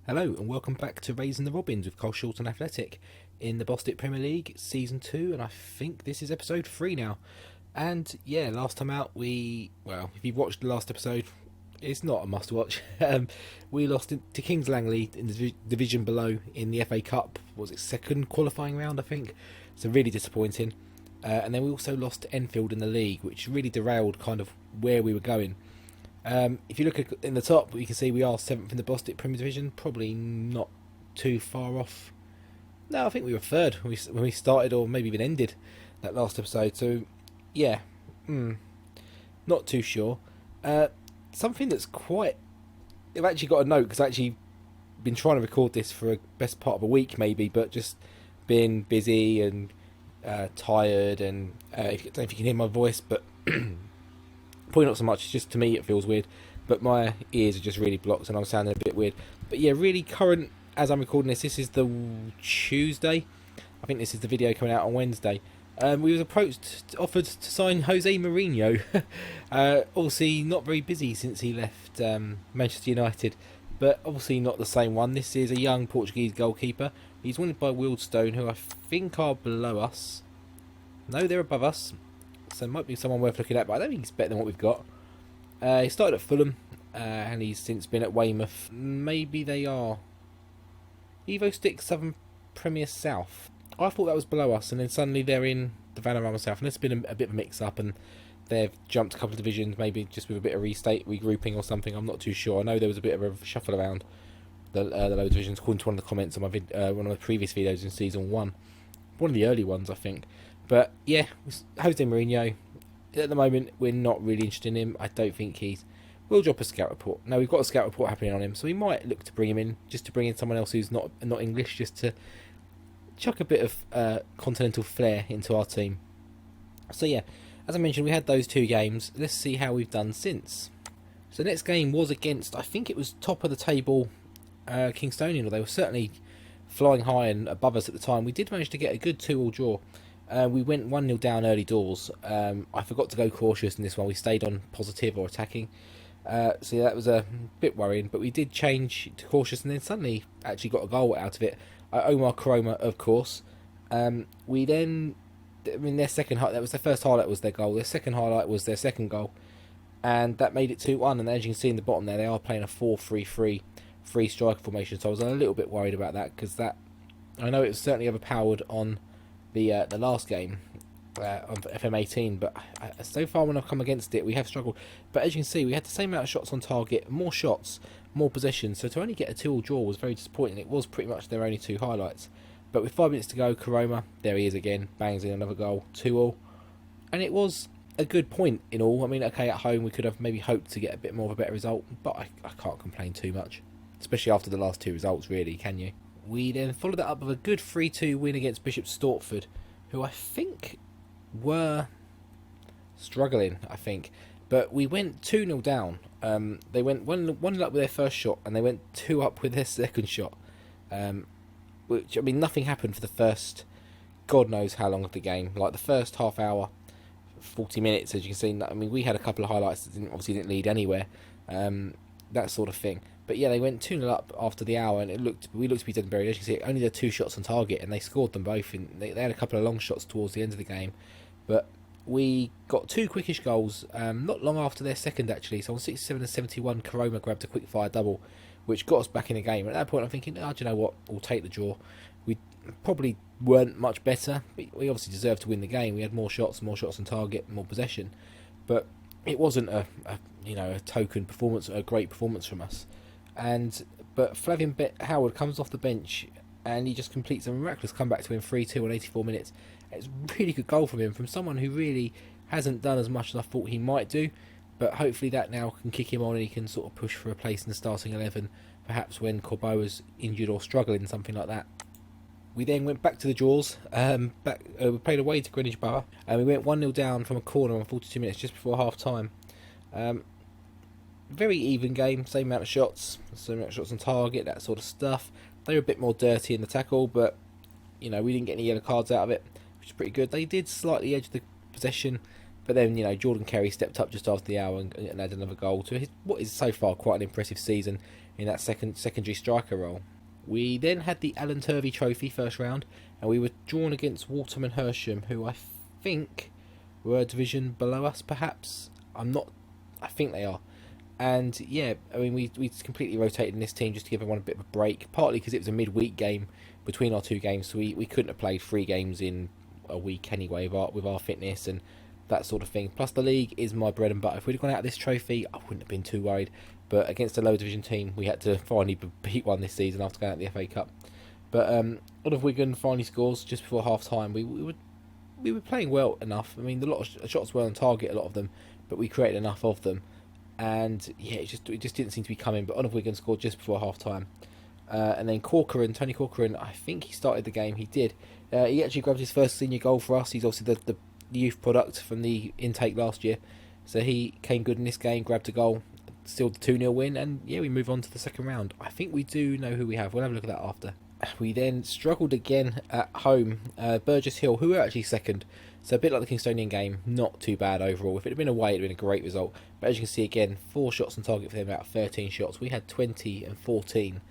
Hello and welcome back to Raising the Robins with Carshalton Athletic in the Bostik Premier League Season 2, and I think this is episode 3 now. And yeah, last time out if you've watched the last episode, it's not a must watch. We lost to Kings Langley in the division below in the FA Cup. Was it second qualifying round, I think? So really disappointing. And then we also lost to Enfield in the league, which really derailed kind of where we were going. If you look in the top, you can see we are 7th in the Bostik Premier Division, probably not too far off. No, I think we were 3rd when we started, or maybe even ended that last episode. So, yeah, not too sure. Something that's I've actually got a note, because I've actually been trying to record this for a best part of a week maybe, but just been busy and tired, and I don't know if you can hear my voice, but... Probably not so much, just to me it feels weird, but my ears are just really blocked and I'm sounding a bit weird. But yeah, really current as I'm recording this is the Tuesday. I think this is the video coming out on Wednesday. We was offered to sign Jose Mourinho. Obviously not very busy since he left Manchester United, but obviously not the same one. This is a young Portuguese goalkeeper. He's wanted by Worldies, who I think are below us. No, they're above us. So it might be someone worth looking at, but I don't think he's better than what we've got. He started at Fulham, and he's since been at Weymouth. Maybe they are Bostik Southern Premier South. I thought that was below us, and then suddenly they're in the Vanarama South, and it's been a bit of a mix-up, and they've jumped a couple of divisions, maybe just with a bit of regrouping or something. I'm not too sure. I know there was a bit of a shuffle around the lower divisions, according to one of the comments on one of the previous videos in Season 1. One of the early ones, I think. But yeah, Jose Mourinho, at the moment we're not really interested in him. I don't think we'll drop a scout report. Now we've got a scout report happening on him, so we might look to bring him in, just to bring in someone else who's not English, just to chuck a bit of continental flair into our team. So yeah, as I mentioned, we had those 2 games. Let's see how we've done since. So the next game was against, I think it was top of the table Kingstonian, or they were certainly flying high and above us at the time. We did manage to get a good 2-2 draw. We went 1-0 down early doors. I forgot to go cautious in this one. We stayed on positive or attacking. So yeah, that was a bit worrying. But we did change to cautious and then suddenly actually got a goal out of it. Omar Karoma, of course. Their second highlight, that was their first highlight, was their goal. Their second highlight was their second goal. And that made it 2-1. And as you can see in the bottom there, they are playing a 4-3-3 free striker formation. So I was a little bit worried about that, because I know it was certainly overpowered on the last game of FM19, but so far when I've come against it, we have struggled. But as you can see, we had the same amount of shots on target, more shots, more possession, so to only get a 2-2 draw was very disappointing. It was pretty much their only 2 highlights. But with 5 minutes to go, Karoma, there he is again, bangs in another goal, 2-2. And it was a good point in all. I mean, okay, at home we could have maybe hoped to get a bit more of a better result, but I can't complain too much. Especially after the last 2 results, really, can you? We then followed that up with a good 3-2 win against Bishop Stortford, who I think were struggling, But we went 2-0 down. They went 1-0 up with their first shot, and they went 2 up with their second shot. Which, I mean, nothing happened for the first, God knows how long of the game. Like the first half hour, 40 minutes, as you can see. I mean, we had a couple of highlights that obviously didn't lead anywhere. That sort of thing. But yeah, they went 2-0 up after the hour, and we looked to be dead and buried. As you can see, only had 2 shots on target, and they scored them both. They had a couple of long shots towards the end of the game, but we got 2 quickish goals not long after their second, actually. So on 67 and 71, Karoma grabbed a quick fire double, which got us back in the game. And at that point, I'm thinking, do you know what? We'll take the draw. We probably weren't much better, but we obviously deserved to win the game. We had more shots on target, more possession, but it wasn't a token performance, a great performance from us. But Flavian Howard comes off the bench and he just completes a miraculous comeback to win 3-2 on 84 minutes. It's a really good goal from him, from someone who really hasn't done as much as I thought he might do. But hopefully that now can kick him on and he can sort of push for a place in the starting 11, perhaps when Corbeau's injured or struggling, something like that. We then went back to the draws. We played away to Greenwich Borough, and we went 1-0 down from a corner on 42 minutes just before half time. Very even game, same amount of shots on target, that sort of stuff. They were a bit more dirty in the tackle, but we didn't get any yellow cards out of it, which is pretty good. They did slightly edge the possession, but then Jordan Kerry stepped up just after the hour and added another goal to what is so far quite an impressive season in that secondary striker role. We then had the Alan Turvey Trophy first round, and we were drawn against Waterman Hersham, who I think were a division below us, perhaps. I think they are. And yeah, I mean, we completely rotated in this team just to give everyone a bit of a break, partly because it was a midweek game between our two games, so we couldn't have played 3 games in a week anyway with our fitness and that sort of thing. Plus the league is my bread and butter. If we'd have gone out of this trophy, I wouldn't have been too worried. But against a lower division team, we had to finally beat one this season after going out of the FA Cup. But a lot of Wigan finally scores just before half time. We were playing well enough. I mean, a lot of shots were on target, a lot of them, but we created enough of them. And yeah, it just didn't seem to be coming. But Oliver Wigan scored just before half time. And then Tony Corcoran, I think he started the game. He did. He actually grabbed his first senior goal for us. He's obviously the youth product from the intake last year. So he came good in this game, grabbed a goal, still the 2-0 win. And yeah, we move on to the second round. I think we do know who we have. We'll have a look at that after. We then struggled again at home. Burgess Hill, who were actually second. So a bit like the Kingstonian game, not too bad overall. If it had been away, it would have been a great result. But as you can see again, 4 shots on target for them out of 13 shots. We had 20 and 14.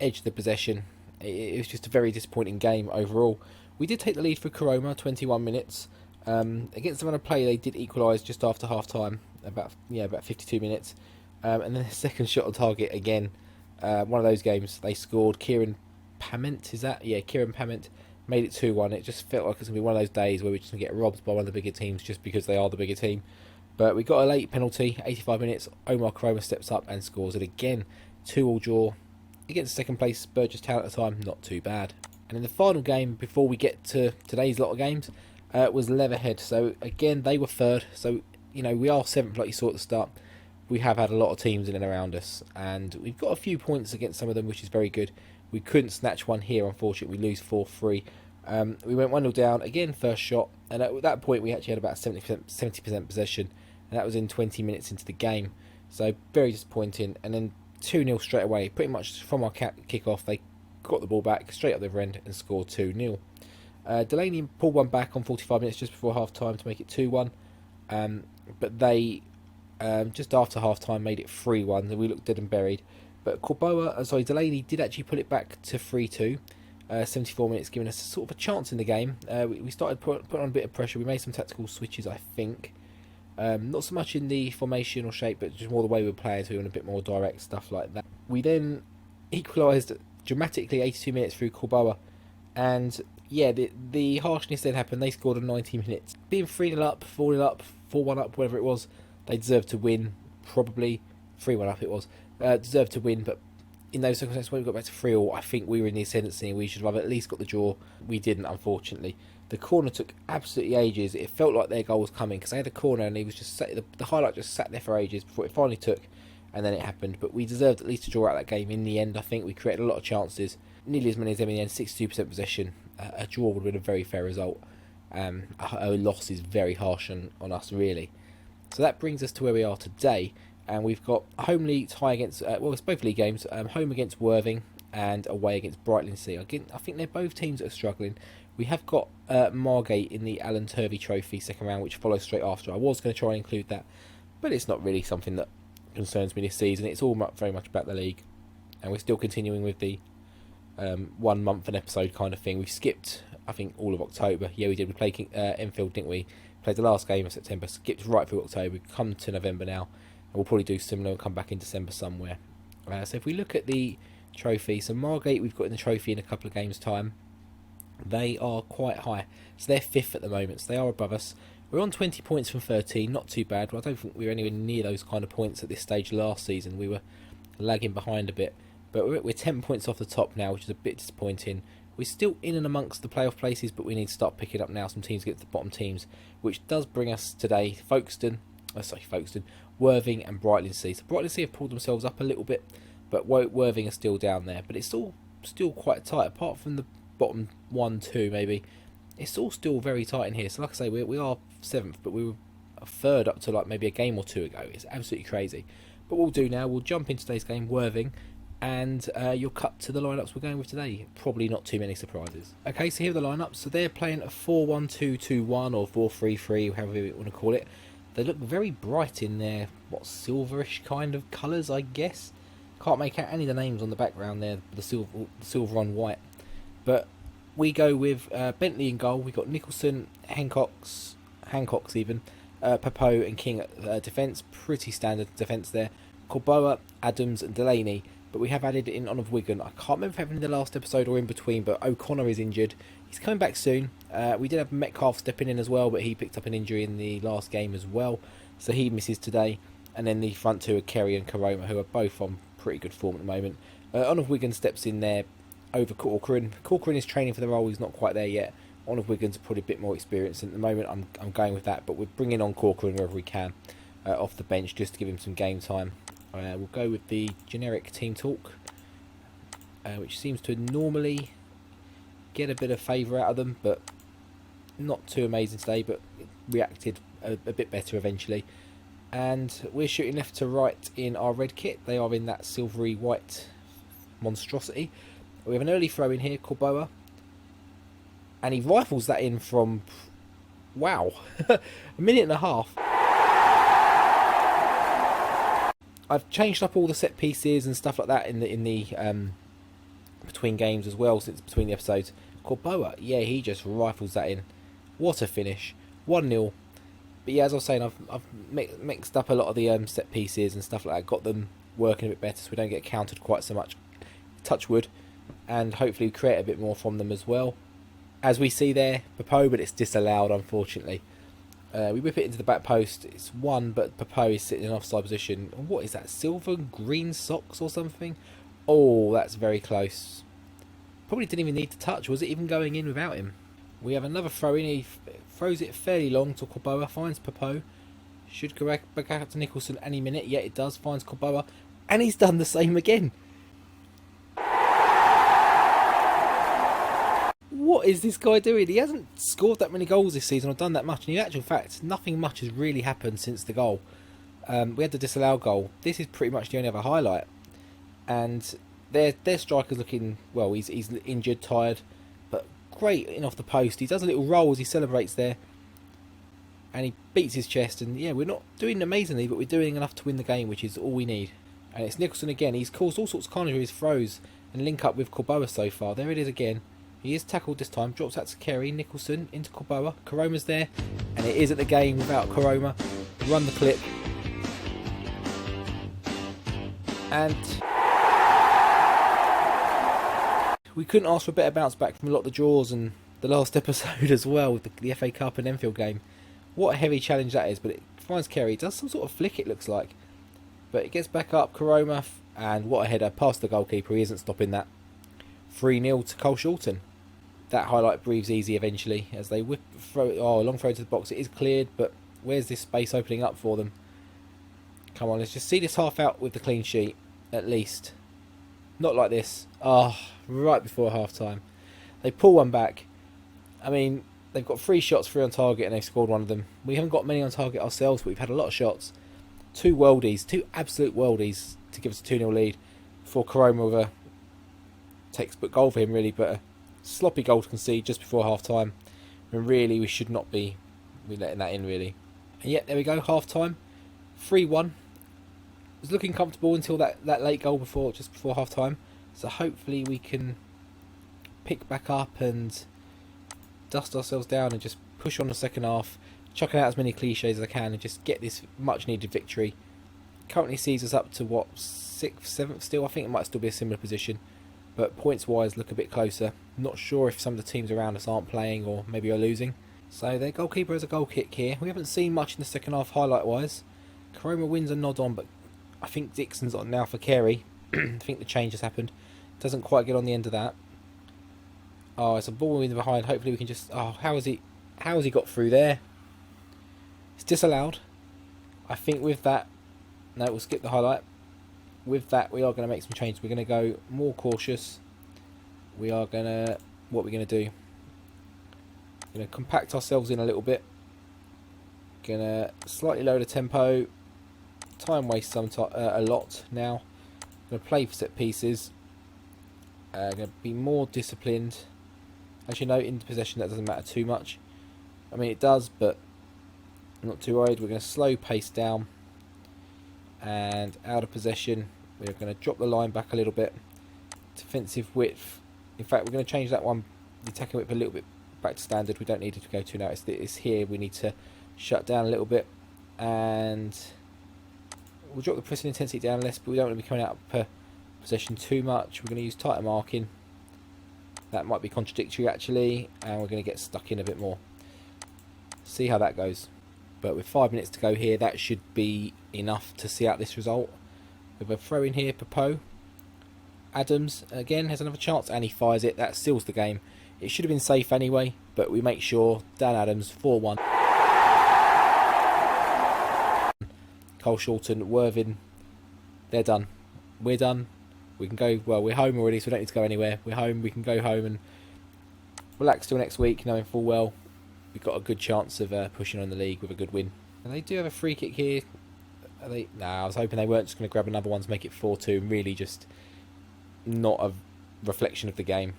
Edge the possession. It was just a very disappointing game overall. We did take the lead for Koroma, 21 minutes. Against the run of play, they did equalise just after half time, about 52 minutes. And then the second shot on target again. One of those games, they scored. Kieran Pament, is that? Yeah, Kieran Pament made it 2-1. It just felt like it's going to be one of those days where we're just going to get robbed by one of the bigger teams just because they are the bigger team. But we got a late penalty, 85 minutes. Omar Koroma steps up and scores it again. 2-2 draw. Against second place Burgess Town at the time, not too bad. And in the final game, before we get to today's lot of games, was Leatherhead. So again, they were third. So, you know, we are 7th like you saw at the start. We have had a lot of teams in and around us, and we've got a few points against some of them, which is very good. We couldn't snatch one here, unfortunately. We lose 4-3. We went 1-0 down, again, first shot, and at that point we actually had about 70% possession, and that was in 20 minutes into the game. So very disappointing. And then 2-0 straight away, pretty much from our kick-off. They got the ball back straight up the other end and scored 2-0. Delaney pulled one back on 45 minutes just before half-time to make it 2-1, but they, just after half-time, made it 3-1, and we looked dead and buried. But Delaney did actually put it back to 3-2, 74 minutes, giving us sort of a chance in the game. We started putting on a bit of pressure. We made some tactical switches, I think. Not so much in the formation or shape, but just more the way we were playing, so we went a bit more direct, stuff like that. We then equalised dramatically 82 minutes through Corboa, and yeah, the harshness then happened. They scored in 90 minutes. Being 3-0 up, 4-0 up, 4-1 up, whatever it was, they deserved to win, probably. 3-1 up it was. Deserved to win, but in those circumstances, when we got back to 3-3, I think we were in the ascendancy and we should have at least got the draw. We didn't, unfortunately. The corner took absolutely ages. It felt like their goal was coming because they had a corner and he was just the highlight just sat there for ages before it finally took, and then it happened. But we deserved at least to draw out that game in the end. I think we created a lot of chances, nearly as many as them in the end. 62% possession. A draw would have been a very fair result. A loss is very harsh on us, really. So that brings us to where we are today, and we've got a home league tie against, it's both league games, home against Worthing and away against Brightlingsea. Again, I think they're both teams that are struggling. We have got Margate in the Alan Turvey Trophy second round, which follows straight after. I was going to try and include that, but it's not really something that concerns me this season. It's all very much about the league, and we're still continuing with the 1 month an episode kind of thing. We've skipped, I think, all of October. Yeah, we did. We played Enfield, didn't we? Played the last game of September, skipped right through October. We've come to November now, and we'll probably do similar and come back in December somewhere. So if we look at the trophy, so Margate we've got in the trophy in a couple of games' time. They are quite high, so they're 5th at the moment, so they are above us. We're on 20 points from 13, not too bad. Well, I don't think we were anywhere near those kind of points at this stage last season. We were lagging behind a bit, but we're 10 points off the top now, which is a bit disappointing. We're still in and amongst the playoff places, but we need to start picking up now some teams to get to the bottom teams, which does bring us today Worthing and Brightlingsea. So Brightlingsea have pulled themselves up a little bit, but Worthing are still down there. But it's all still quite tight, apart from the bottom 1-2 maybe. It's all still very tight in here. So like I say, we are 7th, but we were a third up to like maybe a game or two ago. It's absolutely crazy. But what we'll do now, we'll jump into today's game, Worthing, and you'll cut to the lineups we're going with today. Probably not too many surprises. Okay, so here are the lineups. So they're playing a 4-1-2-2-1 or 4-3-3, however you want to call it. They look very bright in their, silverish kind of colours, I guess. Can't make out any of the names on the background there, the silver on white. But we go with Bentley in goal. We've got Nicholson, Hancock's even, Papo and King at defence. Pretty standard defence there. Corboa, Adams and Delaney. But we have added in on of Wigan. I can't remember if having in the last episode or in between, but O'Connor is injured. He's coming back soon. We did have Metcalf stepping in as well, but he picked up an injury in the last game as well, so he misses today. And then the front two are Kerry and Karoma, who are both on pretty good form at the moment. On of Wigan steps in there over Corcoran. Corcoran is training for the role. He's not quite there yet. On of Wigan's probably a bit more experience at the moment. I'm going with that, but we're bringing on Corcoran wherever we can off the bench just to give him some game time. We'll go with the generic team talk, which seems to normally get a bit of favour out of them, but not too amazing today, but reacted a bit better eventually. And we're shooting left to right in our red kit. They are in that silvery white monstrosity. We have an early throw in here, Corboa, and he rifles that in from, wow, a minute and a half. I've changed up all the set pieces and stuff like that in the between games as well, since between the episodes. Corboa, yeah, he just rifles that in. What a finish. 1-0. But yeah, as I was saying, I've mixed up a lot of the set pieces and stuff like that. Got them working a bit better so we don't get countered quite so much. Touch wood. And hopefully create a bit more from them as well. As we see there, Papo, but it's disallowed, unfortunately. We whip it into the back post. It's one, but Papo is sitting in offside position. What is that? Silver green socks or something? Oh, that's very close. Probably didn't even need to touch. Was it even going in without him? We have another throw in. He throws it fairly long to Corboa. Finds Papo. Should go back out to Nicholson any minute. Yeah, it does. Finds Corboa. And he's done the same again. What is this guy doing? He hasn't scored that many goals this season or done that much. And in actual fact, nothing much has really happened since the goal. We had the disallowed goal. This is pretty much the only other highlight. And their striker's looking, well, he's injured, tired, but great in off the post. He does a little roll as he celebrates there. And he beats his chest. And yeah, we're not doing amazingly, but we're doing enough to win the game, which is all we need. And it's Nicholson again. He's caused all sorts of carnage with his throws and link up with Corboa so far. There it is again. He is tackled this time, drops out to Kerry, Nicholson into Corboa, Karoma's there, and it is at the game without Karoma. Run the clip. And we couldn't ask for a better bounce back from a lot of the draws and the last episode as well, with the FA Cup and Enfield game. What a heavy challenge that is, but it finds Kerry. It does some sort of flick, it looks like. But it gets back up, Karoma, and what a header, past the goalkeeper, he isn't stopping that. 3-0 to Carshalton. That highlight breathes easy eventually as they whip long throw to the box. It is cleared, but where's this space opening up for them? Come on, let's just see this half out with the clean sheet, at least. Not like this. Right before half time. They pull one back. I mean, they've got 3 shots, 3 on target, and they've scored one of them. We haven't got many on target ourselves, but we've had a lot of shots. 2 Worldies, 2 absolute Worldies to give us a 2-0 lead. Before Karoma with a textbook goal for him, really, but a sloppy goal to concede just before half time. And really, we should not be letting that in, really. And yet, there we go, half time. 3-1. It was looking comfortable until that late goal just before half time. So hopefully we can pick back up and dust ourselves down and just push on the second half, chucking out as many cliches as I can and just get this much needed victory. Currently sees us up to what, 6th, 7th still? I think it might still be a similar position, but points wise look a bit closer. Not sure if some of the teams around us aren't playing or maybe are losing. So their goalkeeper has a goal kick here. We haven't seen much in the second half highlight wise. Karoma wins a nod on, but I think Dixon's on now for Carey. I think the change has happened. Doesn't quite get on the end of that. Oh, it's a ball in behind. Hopefully we can just... Oh, how has he got through there? It's disallowed. I think with that... No, we'll skip the highlight. With that, we are going to make some changes. We're going to go more cautious. We are going to... What we're going to do? We're going to compact ourselves in a little bit. Going to slightly lower the tempo. Time waste a lot now. Going to play for set pieces. Going to be more disciplined. As you know, in possession that doesn't matter too much. I mean it does, but I'm not too worried. We're going to slow pace down. And out of possession. We're going to drop the line back a little bit. Defensive width. In fact, we're going to change that one, the attacking width, a little bit back to standard. We don't need it to go to now. It's here. We need to shut down a little bit. And we'll drop the pressing intensity down less, but we don't want to be coming out per possession too much. We're going to use tighter marking. That might be contradictory, actually. And we're going to get stuck in a bit more. See how that goes. But with 5 minutes to go here, that should be enough to see out this result. With a throw in here, Popo. Adams, again, has another chance, and he fires it. That seals the game. It should have been safe anyway, but we make sure. Dan Adams, 4-1. Carshalton, Worthing, they're done. We're done. We can go, well, we're home already, so we don't need to go anywhere. We're home, we can go home and relax till next week, knowing full well we've got a good chance of pushing on the league with a good win. And they do have a free kick here. I was hoping they weren't just going to grab another one to make it 4-2 and really just not a reflection of the game.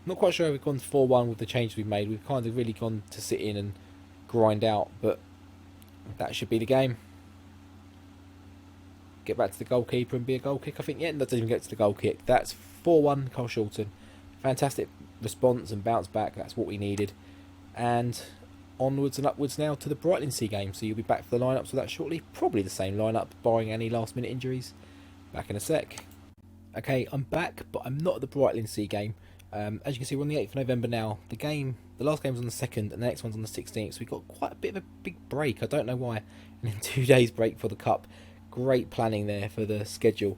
Not quite sure if we've gone 4-1 with the changes we've made. We've kind of really gone to sit in and grind out, but that should be the game. Get back to the goalkeeper and be a goal kick. I think, yeah, that doesn't even get to the goal kick. That's 4-1 Carshalton. Fantastic response and bounce back. That's what we needed. And onwards and upwards now to the Brightlingsea game. So you'll be back for the lineups for that shortly. Probably the same lineup, barring any last minute injuries. Back in a sec. Okay, I'm back, but I'm not at the Brightlingsea game. As you can see, we're on the 8th of November now. The last game was on the 2nd, and the next one's on the 16th. So we've got quite a bit of a big break. I don't know why. And then 2 days break for the Cup. Great planning there for the schedule.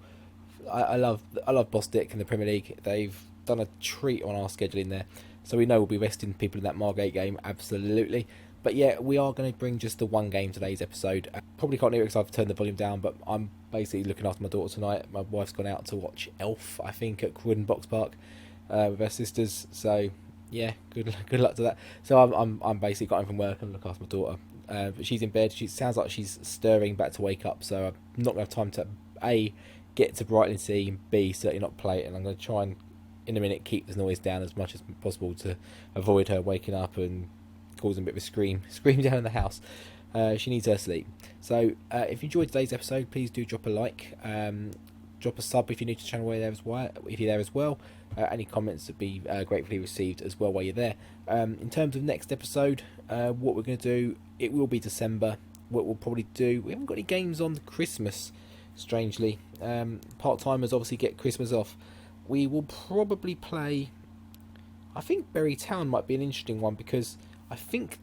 I love Bostik and the Premier League. They've done a treat on our scheduling there. So we know we'll be resting people in that Margate game, absolutely. But yeah, we are going to bring just the one game today's episode. Probably can't hear it because I've turned the volume down, but I'm basically looking after my daughter tonight. My wife's gone out to watch Elf, I think, at Cruden Box Park with her sisters. So yeah, good luck to that. So I'm basically got home from work and look after my daughter. But she's in bed. She sounds like she's stirring back to wake up. So I'm not going to have time to A, get to Brightlingsea, and B, certainly not play it. And I'm going to try and in a minute keep the noise down as much as possible to avoid her waking up and causing a bit of a scream down in the house. She needs her sleep. So if you enjoyed today's episode, please do drop a like, drop a sub if you're new to the channel while you're there as well. Any comments would be gratefully received as well while you're there. In terms of next episode, what we're going to do, it will be December. What we'll probably do, we haven't got any games on Christmas, strangely. Part-timers obviously get Christmas off. We will probably play, I think Bury Town might be an interesting one because I think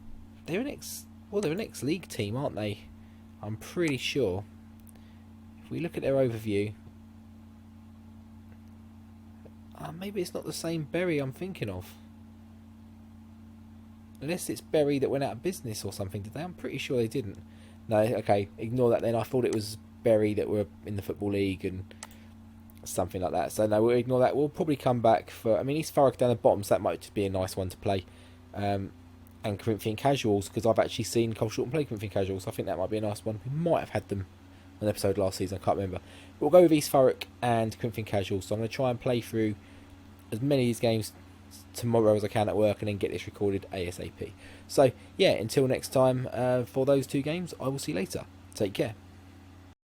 they're an ex-league team, aren't they? I'm pretty sure. If we look at their overview, maybe it's not the same Bury I'm thinking of. Unless it's Bury that went out of business or something, did they? I'm pretty sure they didn't. No, okay, ignore that then. I thought it was Bury that were in the Football League and something like that. So no, we'll ignore that. We'll probably come back for, I mean, East Thurrock down the bottom, so that might just be a nice one to play. And Corinthian Casuals, because I've actually seen Carshalton play Corinthian Casuals, so I think that might be a nice one. We might have had them on an episode last season, I can't remember. But we'll go with East Thurrock and Corinthian Casuals, so I'm going to try and play through as many of these games tomorrow as I can at work and then get this recorded ASAP. So yeah, until next time, for those 2 games, I will see you later. Take care.